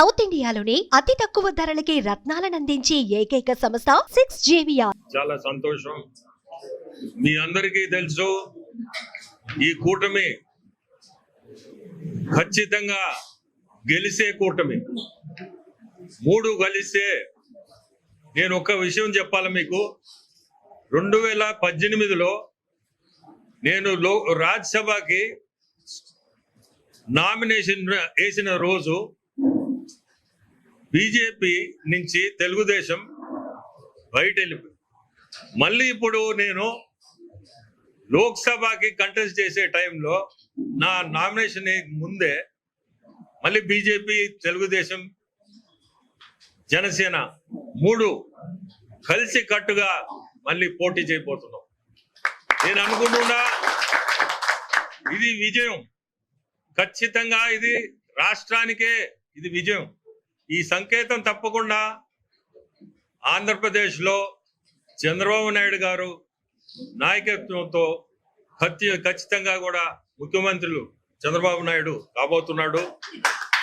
South ఇండియాలోని అతి తక్కువ ధరలకి రత్నాలను అందించే ఏకైక సంస్థ 6JVR. చాలా సంతోషం. మీ అందరికీ తెలుసు, ఈ కూటమి ఖచ్చితంగా గెలిసే కూటమి. 3 కలిస్తే నేను ఒక విషయం చెప్పాలి మీకు. 2018లో నేను రాజ్యసభకి నామినేషన్ వేసిన రోజు బీజేపీ నుంచి తెలుగుదేశం బయట వెళ్ళిపోయింది. మళ్ళీ ఇప్పుడు నేను లోక్సభకి కంటెస్ట్ చేసే టైంలో నా నామినేషన్ ముందే మళ్ళీ బీజేపీ, తెలుగుదేశం, జనసేన 3 కలిసి కట్టుగా మళ్ళీ పోటీ చేయబోతున్నాం. నేను అనుకుంటున్నా ఇది విజయం, ఖచ్చితంగా ఇది రాష్ట్రానికే ఇది విజయం. ఈ సంకేతం తప్పకుండా ఆంధ్రప్రదేశ్లో చంద్రబాబు నాయుడు గారు నాయకత్వంతో ఖచ్చితంగా కూడా ముఖ్యమంత్రులు చంద్రబాబు నాయుడు కాబోతున్నాడు.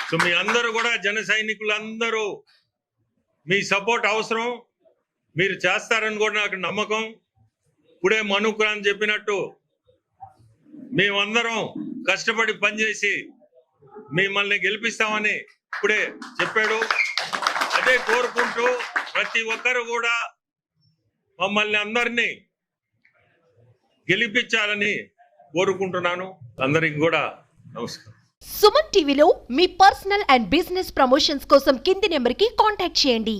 సో మీ అందరూ కూడా జన సైనికులందరూ మీ సపోర్ట్ అవసరం, మీరు చేస్తారని కూడా నాకు నమ్మకం. ఇప్పుడే మనుకురాని చెప్పినట్టు మేమందరం కష్టపడి పనిచేసి మిమ్మల్ని గెలిపిస్తామని ఇప్పుడే చెప్పాడు. అదే కోరుకుంటూ ప్రతి ఒక్కరు కూడా మమ్మల్ని అందరినీ గెలిపించాలని కోరుకుంటున్నాను. అందరికి కూడా నమస్కారం. సుమన్ టీవీలో మీ పర్సనల్ అండ్ బిజినెస్ ప్రమోషన్స్ కోసం కింది నెంబర్కి కాంటాక్ట్ చేయండి.